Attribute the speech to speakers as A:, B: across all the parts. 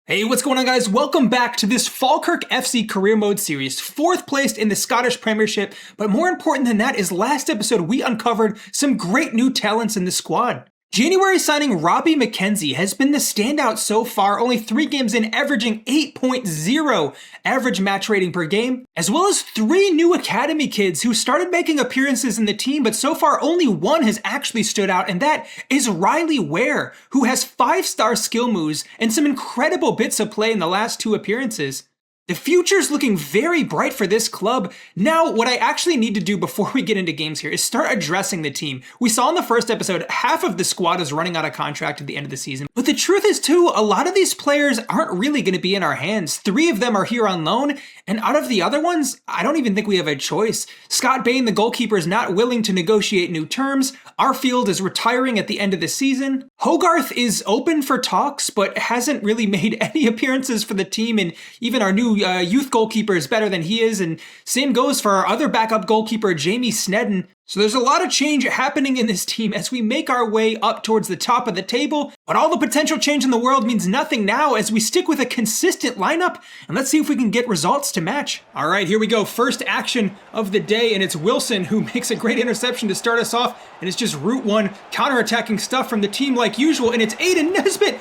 A: Hey, what's going on, guys? Welcome back to this Falkirk FC Career Mode series, 4th placed in the Scottish Premiership, but more important than that is last episode we uncovered some great new talents in the squad. January signing Robbie McKenzie has been the standout so far, only 3 games in, averaging 8.0 average match rating per game, as well as 3 new academy kids who started making appearances in the team, but so far only one has actually stood out, and that is Riley Ware, who has 5-star skill moves and some incredible bits of play in the last 2 appearances. The future's looking very bright for this club. Now, what I actually need to do before we get into games here is start addressing the team. We saw in the first episode, half of the squad is running out of contract at the end of the season. But the truth is too, a lot of these players aren't really going to be in our hands. 3 of them are here on loan, and out of the other ones, I don't even think we have a choice. Scott Bain, the goalkeeper, is not willing to negotiate new terms. Arfield is retiring at the end of the season. Hogarth is open for talks, but hasn't really made any appearances for the team, and even our new youth goalkeeper is better than he is, and same goes for our other backup goalkeeper, Jamie Snedden. So there's a lot of change happening in this team as we make our way up towards the top of the table, but all the potential change in the world means nothing now as we stick with a consistent lineup, and let's see if we can get results to match. All right, here we go. First action of the day, and it's Wilson who makes a great interception to start us off, and it's just Route 1 counterattacking stuff from the team like usual, and it's Aiden Nesbitt.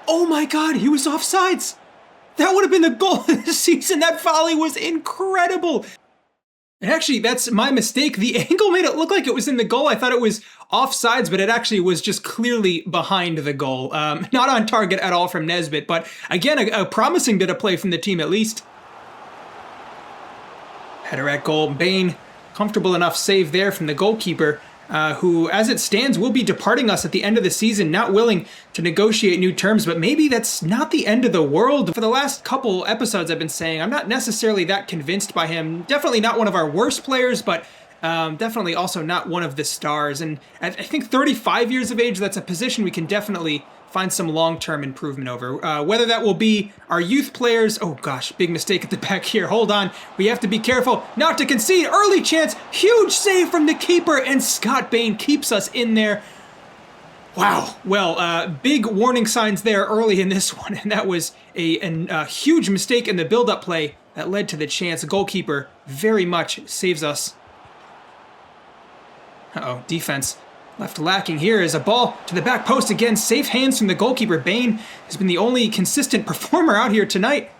A: Oh my God, he was offsides. That would have been the goal of the season. That volley was incredible. And actually, that's my mistake. The angle made it look like it was in the goal. I thought it was offsides, but it actually was just clearly behind the goal. Not on target at all from Nesbitt, but again, a promising bit of play from the team at least. Header at goal. Bain, comfortable enough save there from the goalkeeper, who, as it stands, will be departing us at the end of the season, not willing to negotiate new terms, but maybe that's not the end of the world. For the last couple episodes I've been saying, I'm not necessarily that convinced by him. Definitely not one of our worst players, but definitely also not one of the stars. And I think 35 years of age, that's a position we can definitely find some long-term improvement over. Whether that will be our youth players. Oh gosh, big mistake at the back here. Hold on, we have to be careful not to concede. Early chance, huge save from the keeper, and Scott Bain keeps us in there. Wow, well, big warning signs there early in this one, and that was a huge mistake in the build-up play that led to the chance. The goalkeeper very much saves us. Uh-oh, defense left lacking here is a ball to the back post again. Safe hands from the goalkeeper. Bain has been the only consistent performer out here tonight.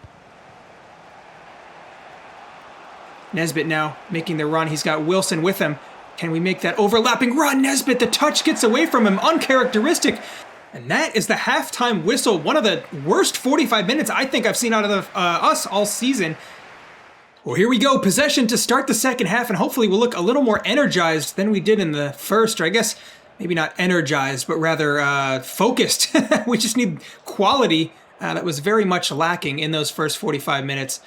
A: Nesbitt now making the run. He's got Wilson with him. Can we make that overlapping run? Nesbitt, the touch gets away from him. Uncharacteristic. And that is the halftime whistle. One of the worst 45 minutes I think I've seen out of us all season. Well, here we go. Possession to start the second half, and hopefully we'll look a little more energized than we did in the first, or I guess maybe not energized, but rather focused. We just need quality that was very much lacking in those first 45 minutes.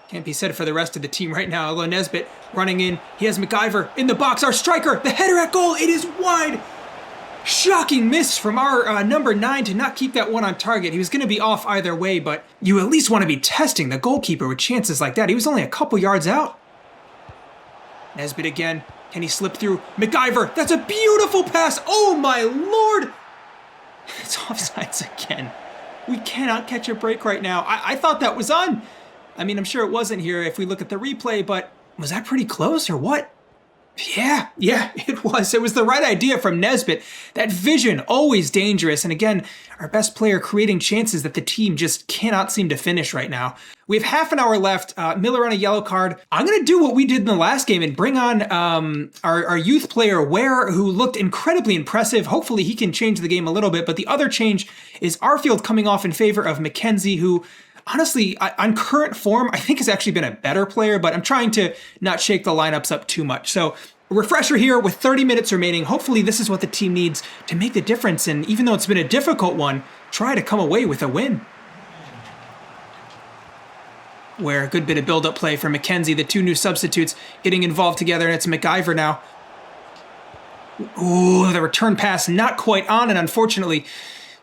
A: Can't be said for the rest of the team right now. Although Nesbitt running in, he has McIver in the box. Our striker, the header at goal, it is wide. Shocking miss from our number 9 to not keep that one on target. He was going to be off either way, but you at least want to be testing the goalkeeper with chances like that. He was only a couple yards out. Nesbitt again. Can he slip through? McIver, that's a beautiful pass. Oh my lord. It's offsides again. We cannot catch a break right now. I thought that was on. I mean, I'm sure it wasn't here if we look at the replay, but was that pretty close or what? Yeah, it was. It was the right idea from Nesbitt. That vision, always dangerous. And again, our best player creating chances that the team just cannot seem to finish right now. We have half an hour left. Miller on a yellow card. I'm going to do what we did in the last game and bring on our youth player, Ware, who looked incredibly impressive. Hopefully he can change the game a little bit. But the other change is Arfield coming off in favor of McKenzie, who honestly, on current form, I think has actually been a better player, but I'm trying to not shake the lineups up too much. So a refresher here with 30 minutes remaining. Hopefully this is what the team needs to make the difference. And even though it's been a difficult one, try to come away with a win. Where a good bit of build-up play for McKenzie. The 2 new substitutes getting involved together, and it's McIver now. Ooh, the return pass not quite on, and unfortunately,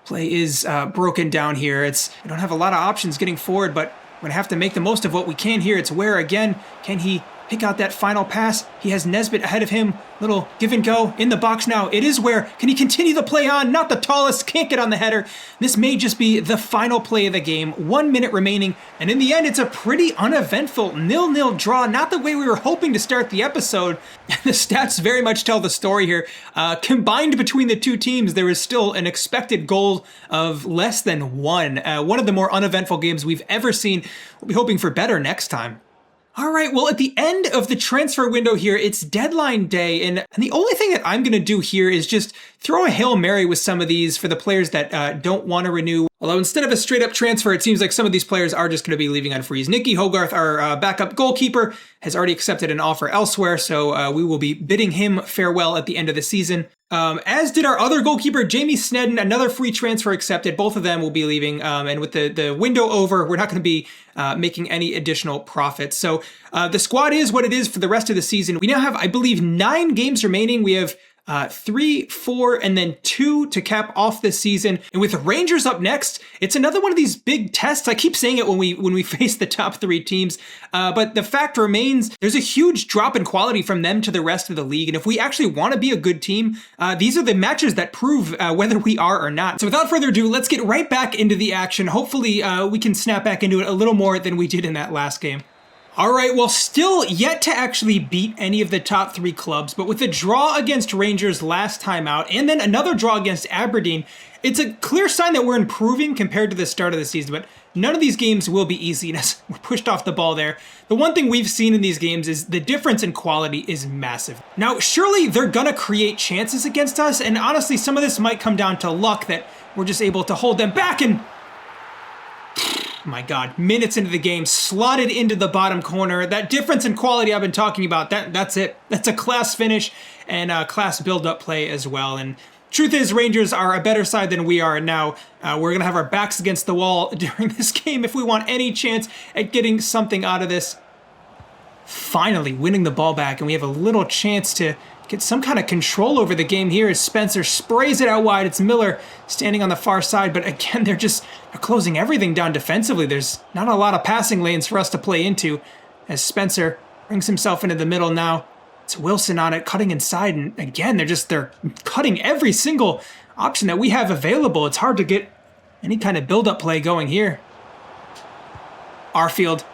A: play is broken down here. We don't have a lot of options getting forward, but we're going to have to make the most of what we can here. It's Ware again. Can he pick out that final pass. He has Nesbitt ahead of him. Little give and go in the box now. It is where, can he continue the play on? Not the tallest, can't get on the header. This may just be the final play of the game. 1 minute remaining, and in the end, it's a pretty uneventful 0-0 draw. Not the way we were hoping to start the episode. The stats very much tell the story here. Combined between the two teams, there is still an expected goal of less than 1. One of the more uneventful games we've ever seen. We'll be hoping for better next time. All right, well, at the end of the transfer window here, it's deadline day, and the only thing that I'm going to do here is just throw a Hail Mary with some of these for the players that don't want to renew. Although instead of a straight-up transfer, it seems like some of these players are just going to be leaving on freeze. Nicky Hogarth, our backup goalkeeper, has already accepted an offer elsewhere, so we will be bidding him farewell at the end of the season. As did our other goalkeeper, Jamie Snedden, another free transfer accepted. Both of them will be leaving, and with the window over, we're not going to be making any additional profits. So the squad is what it is for the rest of the season. We now have, I believe, 9 games remaining. We have 3, 4, and then 2 to cap off this season. And with the Rangers up next, it's another one of these big tests. I keep saying it when we face the top 3 teams, but the fact remains there's a huge drop in quality from them to the rest of the league. And if we actually want to be a good team, these are the matches that prove whether we are or not. So without further ado, let's get right back into the action. Hopefully we can snap back into it a little more than we did in that last game. All right, well, still yet to actually beat any of the top 3 clubs, but with a draw against Rangers last time out, and then another draw against Aberdeen, it's a clear sign that we're improving compared to the start of the season, but none of these games will be easy. We're pushed off the ball there. The one thing we've seen in these games is the difference in quality is massive. Now, surely they're gonna create chances against us, and honestly, some of this might come down to luck that we're just able to hold them back, and my God, minutes into the game, slotted into the bottom corner. That difference in quality I've been talking about, that's it. That's a class finish and a class build-up play as well. And truth is, Rangers are a better side than we are. And now we're going to have our backs against the wall during this game if we want any chance at getting something out of this. Finally winning the ball back, and we have a little chance to get some kind of control over the game here as Spencer sprays it out wide. It's Miller standing on the far side, but again, they're closing everything down defensively. There's not a lot of passing lanes for us to play into as Spencer brings himself into the middle now. It's Wilson on it, cutting inside, and again, they're cutting every single option that we have available. It's hard to get any kind of build-up play going here. Arfield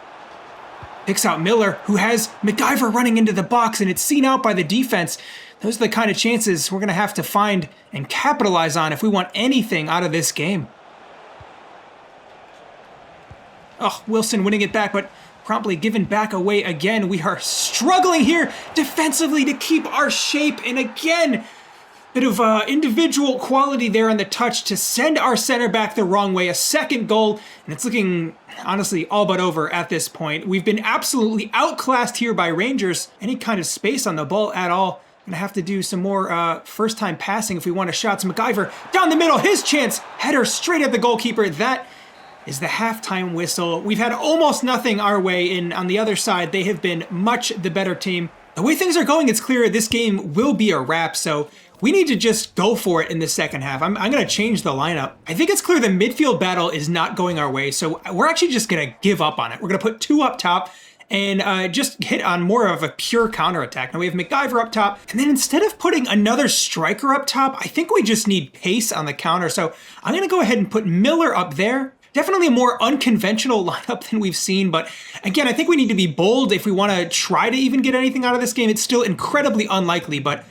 A: picks out Miller, who has MacGyver running into the box, and it's seen out by the defense. Those are the kind of chances we're going to have to find and capitalize on if we want anything out of this game. Oh, Wilson winning it back, but promptly given back away again. We are struggling here defensively to keep our shape, and again, bit of individual quality there on the touch to send our center back the wrong way. A second goal, and it's looking, honestly, all but over at this point. We've been absolutely outclassed here by Rangers. Any kind of space on the ball at all. Gonna have to do some more first-time passing if we want a shot. So MacGyver down the middle, his chance. Header straight at the goalkeeper. That is the halftime whistle. We've had almost nothing our way, and on the other side, they have been much the better team. The way things are going, it's clear this game will be a wrap, so we need to just go for it in the second half. I'm going to change the lineup. I think it's clear the midfield battle is not going our way, so we're actually just going to give up on it. We're going to put 2 up top and just hit on more of a pure counterattack. Now we have MacGyver up top, and then instead of putting another striker up top, I think we just need pace on the counter. So I'm going to go ahead and put Miller up there. Definitely a more unconventional lineup than we've seen, but again, I think we need to be bold if we want to try to even get anything out of this game. It's still incredibly unlikely, but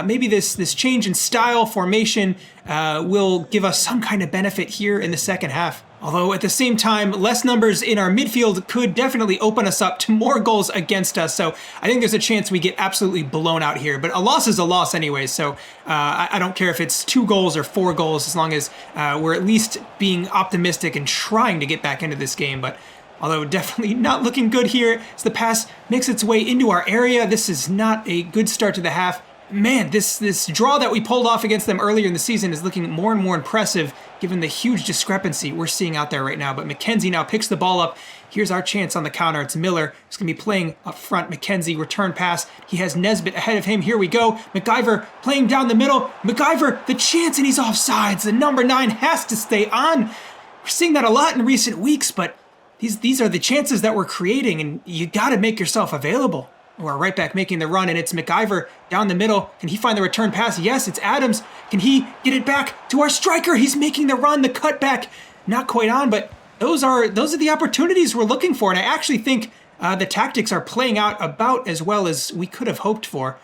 A: maybe this change in style, formation, will give us some kind of benefit here in the second half. Although at the same time, less numbers in our midfield could definitely open us up to more goals against us. So I think there's a chance we get absolutely blown out here. But a loss is a loss anyway. So I don't care if it's 2 goals or 4 goals, as long as we're at least being optimistic and trying to get back into this game. But although definitely not looking good here as the pass makes its way into our area. This is not a good start to the half. Man, this draw that we pulled off against them earlier in the season is looking more and more impressive given the huge discrepancy we're seeing out there right now. But McKenzie now picks the ball up. Here's our chance on the counter. It's Miller who's going to be playing up front. McKenzie, return pass. He has Nesbitt ahead of him. Here we go. MacGyver playing down the middle. MacGyver, the chance, and he's offsides. The number 9 has to stay on. We're seeing that a lot in recent weeks, but these are the chances that we're creating, and you got to make yourself available. Or right back making the run, and it's McIver down the middle. Can he find the return pass? Yes, it's Adams. Can he get it back to our striker? He's making the run, the cutback. Not quite on, but those are the opportunities we're looking for, and I actually think the tactics are playing out about as well as we could have hoped for.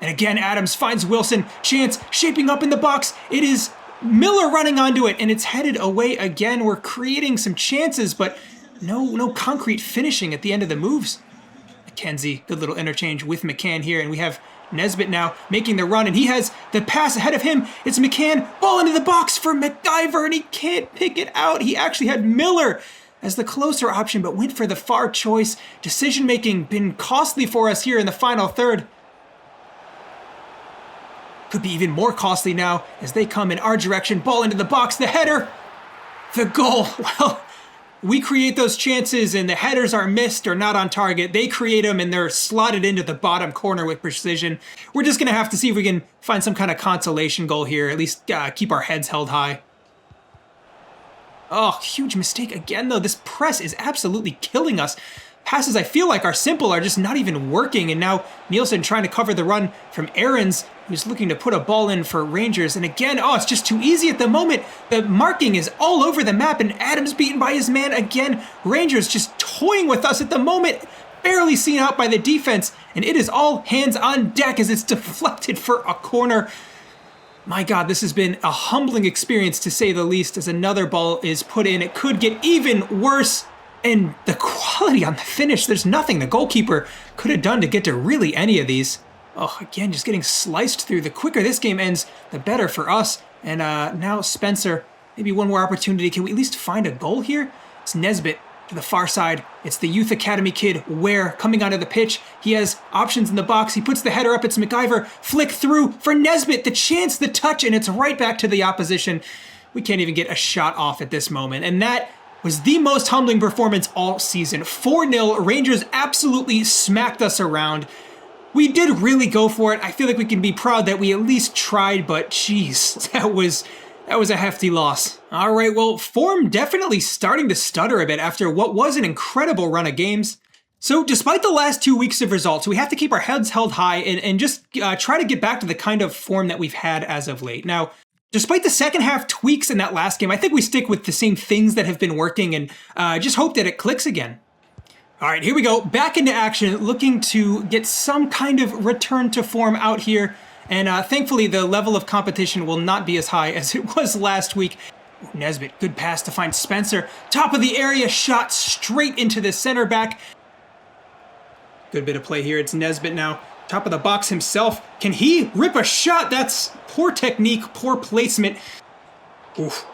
A: And again, Adams finds Wilson. Chance shaping up in the box. It is Miller running onto it, and it's headed away again. We're creating some chances, but no concrete finishing at the end of the moves. McKenzie, good little interchange with McCann here, and we have Nesbitt now making the run, and he has the pass ahead of him. It's McCann, ball into the box for McIver, and he can't pick it out. He actually had Miller as the closer option, but went for the far choice. Decision-making been costly for us here in the final third. Could be even more costly now as they come in our direction. Ball into the box, the header, the goal. Well, we create those chances and the headers are missed or not on target. They create them and they're slotted into the bottom corner with precision. We're just going to have to see if we can find some kind of consolation goal here, at least keep our heads held high. Oh, huge mistake again, though. This press is absolutely killing us. Passes I feel like are simple, are just not even working. And now Nielsen trying to cover the run from Aarons, who's looking to put a ball in for Rangers. And again, it's just too easy at the moment. The marking is all over the map, and Adams beaten by his man again. Rangers just toying with us at the moment, barely seen out by the defense. And it is all hands on deck as it's deflected for a corner. My God, this has been a humbling experience to say the least as another ball is put in. It could get even worse. And the quality on the finish, there's nothing the goalkeeper could have done to get to really any of these. Oh, again, just getting sliced through. The quicker this game ends, the better for us. And now Spencer, maybe one more opportunity. Can we at least find a goal here? It's Nesbitt to the far side. It's the Youth Academy kid, Ware, coming onto the pitch. He has options in the box. He puts the header up. It's McIver. Flick through for Nesbitt. The chance, the touch, and it's right back to the opposition. We can't even get a shot off at this moment. And that was the most humbling performance all season. 4-0, Rangers absolutely smacked us around. We did really go for it. I feel like we can be proud that we at least tried, but geez, that was a hefty loss. All right, well, form definitely starting to stutter a bit after what was an incredible run of games. So despite the last 2 weeks of results, we have to keep our heads held high and just try to get back to the kind of form that we've had as of late. Now, despite the second half tweaks in that last game, I think we stick with the same things that have been working and just hope that it clicks again. All right, here we go. Back into action, looking to get some kind of return to form out here. And thankfully, the level of competition will not be as high as it was last week. Nesbitt, good pass to find Spencer. Top of the area, shot straight into the center back. Good bit of play here. It's Nesbitt now. Top of the box himself. Can he rip a shot? That's poor technique, poor placement. Oof.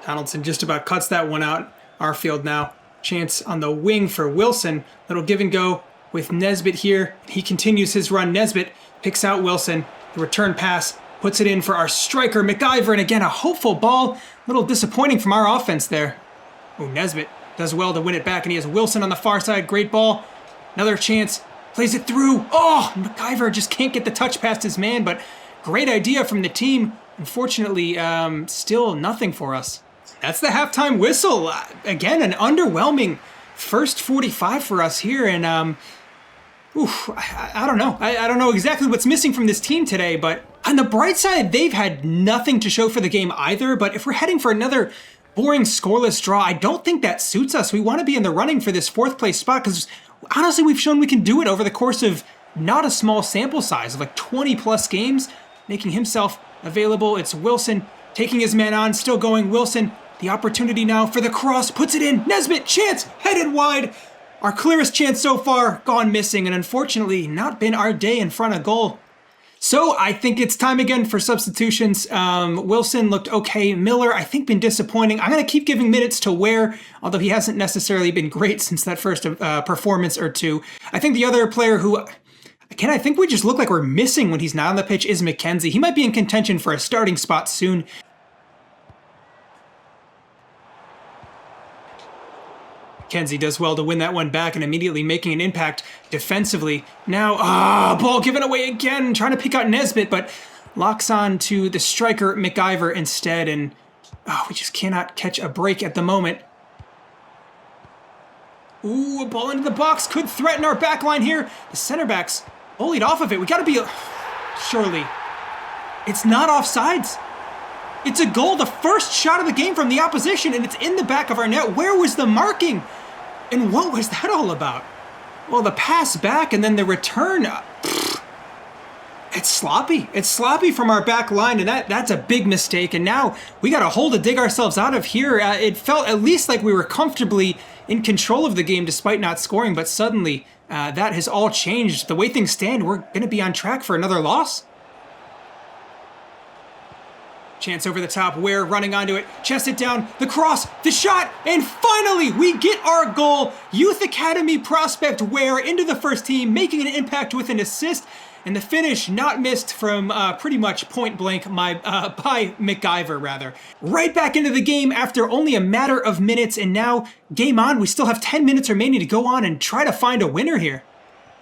A: Donaldson just about cuts that one out. Arfield now. Chance on the wing for Wilson. Little give and go with Nesbitt here. He continues his run. Nesbitt picks out Wilson. The return pass puts it in for our striker, McIver. And again, a hopeful ball. A little disappointing from our offense there. Oh, Nesbitt does well to win it back. And he has Wilson on the far side. Great ball. Another chance. Plays it through. Oh, McIver just can't get the touch past his man. But great idea from the team. Unfortunately, still nothing for us. That's the halftime whistle. Again, an underwhelming first 45 for us here. And, I don't know. I don't know exactly what's missing from this team today. But on the bright side, they've had nothing to show for the game either. But if we're heading for another boring scoreless draw, I don't think that suits us. We want to be in the running for this fourth place spot because, honestly, we've shown we can do it over the course of not a small sample size of like 20 plus games. Making himself available. It's Wilson taking his man on, still going. Wilson, the opportunity now for the cross, puts it in. Nesbitt, chance, headed wide. Our clearest chance so far, gone missing, and unfortunately not been our day in front of goal. So I think it's time again for substitutions. Wilson looked okay. Miller, I think, been disappointing. I'm going to keep giving minutes to Ware, although he hasn't necessarily been great since that first performance or two. I think the other player who, again, I think we just look like we're missing when he's not on the pitch is McKenzie. He might be in contention for a starting spot soon. McKenzie does well to win that one back and immediately making an impact defensively. Now, ball given away again, trying to pick out Nesbitt, but locks on to the striker, McIver, instead, and we just cannot catch a break at the moment. Ooh, a ball into the box could threaten our back line here. The center backs bullied off of it. We gotta be... Surely. It's not offsides. It's a goal, the first shot of the game from the opposition, and it's in the back of our net. Where was the marking? And what was that all about? Well, the pass back and then the return... It's sloppy. It's sloppy from our back line, and that's a big mistake. And now we got a hole to dig ourselves out of here. It felt at least like we were comfortably in control of the game despite not scoring, but suddenly that has all changed. The way things stand, we're going to be on track for another loss. Chance over the top, Ware running onto it, chest it down, the cross, the shot, and finally we get our goal. Youth Academy prospect Ware into the first team, making an impact with an assist. And the finish not missed from pretty much point blank by MacGyver, rather. Right back into the game after only a matter of minutes, and now game on. We still have 10 minutes remaining to go on and try to find a winner here.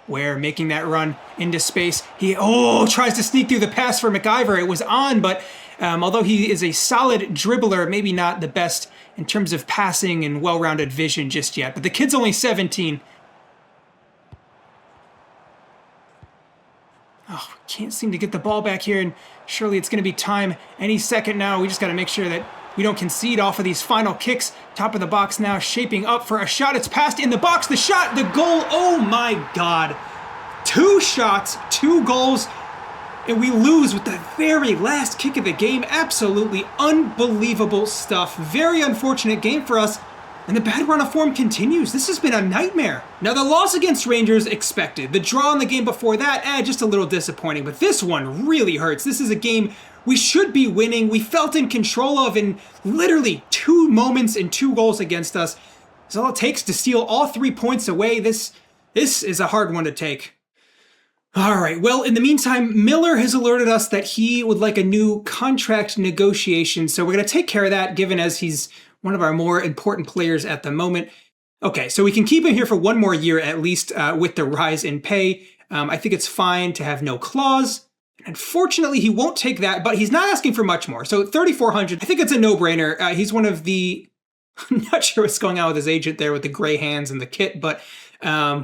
A: Ware making that run into space. He tries to sneak through the pass for MacGyver. It was on, but although he is a solid dribbler, maybe not the best in terms of passing and well-rounded vision just yet. But the kid's only 17. Oh, we can't seem to get the ball back here, and surely it's going to be time any second now. We just got to make sure that we don't concede off of these final kicks. Top of the box now, shaping up for a shot. It's passed in the box. The shot, the goal. Oh my God. 2 shots, 2 goals, and we lose with the very last kick of the game. Absolutely unbelievable stuff. Very unfortunate game for us. And the bad run of form continues. This has been a nightmare. Now, the loss against Rangers, expected. The draw in the game before that, just a little disappointing. But this one really hurts. This is a game we should be winning. We felt in control of, in literally 2 moments and 2 goals against us. It's all it takes to steal all 3 points away. This is a hard one to take. All right, well, in the meantime, Miller has alerted us that he would like a new contract negotiation. So we're going to take care of that, given as he's one of our more important players at the moment. Okay, so we can keep him here for 1 more year at least with the rise in pay. I think it's fine to have no clause. Unfortunately, he won't take that, but he's not asking for much more. So 3,400, I think it's a no-brainer. He's one of the... I'm not sure what's going on with his agent there with the gray hands and the kit, but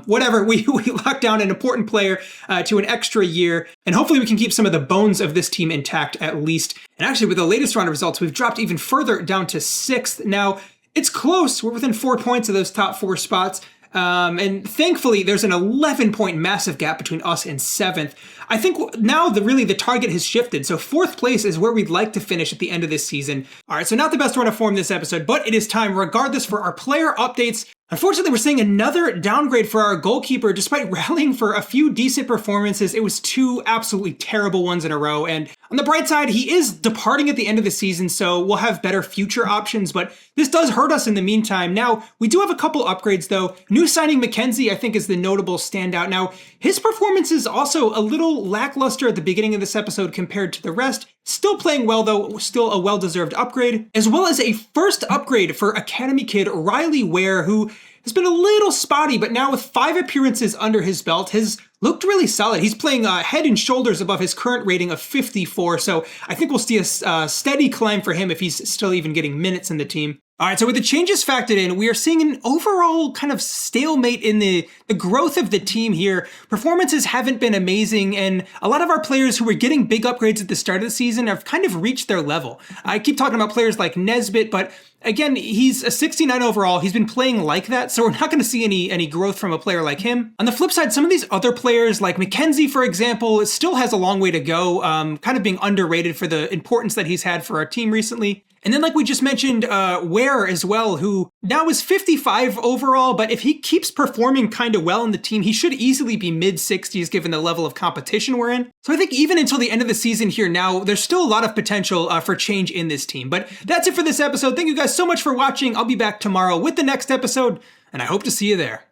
A: whatever. We locked down an important player to an extra year, and hopefully we can keep some of the bones of this team intact at least. And actually, with the latest round of results, we've dropped even further down to 6th. Now, it's close. We're within 4 points of those top 4 spots. And thankfully, there's an 11-point massive gap between us and 7th. I think now the target has shifted. So 4th place is where we'd like to finish at the end of this season. All right, so not the best run of form this episode, but it is time regardless for our player updates. Unfortunately, we're seeing another downgrade for our goalkeeper. Despite rallying for a few decent performances, it was 2 absolutely terrible ones in a row. And on the bright side, he is departing at the end of the season, so we'll have better future options, but this does hurt us in the meantime. Now, we do have a couple upgrades though. New signing McKenzie, I think, is the notable standout. Now, his performance is also a little lackluster at the beginning of this episode compared to the rest. Still playing well though, still a well-deserved upgrade, as well as a first upgrade for Academy kid Riley Ware, who has been a little spotty, but now with 5 appearances under his belt, has looked really solid. He's playing head and shoulders above his current rating of 54, so I think we'll see a steady climb for him if he's still even getting minutes in the team. All right, so with the changes factored in, we are seeing an overall kind of stalemate in the growth of the team here. Performances haven't been amazing, and a lot of our players who were getting big upgrades at the start of the season have kind of reached their level. I keep talking about players like Nesbitt, but again, he's a 69 overall. He's been playing like that, so we're not going to see any growth from a player like him. On the flip side, some of these other players, like McKenzie, for example, still has a long way to go, kind of being underrated for the importance that he's had for our team recently. And then like we just mentioned, Ware as well, who now is 55 overall, but if he keeps performing kind of well in the team, he should easily be mid-60s given the level of competition we're in. So I think even until the end of the season here now, there's still a lot of potential for change in this team. But that's it for this episode. Thank you guys so much for watching. I'll be back tomorrow with the next episode, and I hope to see you there.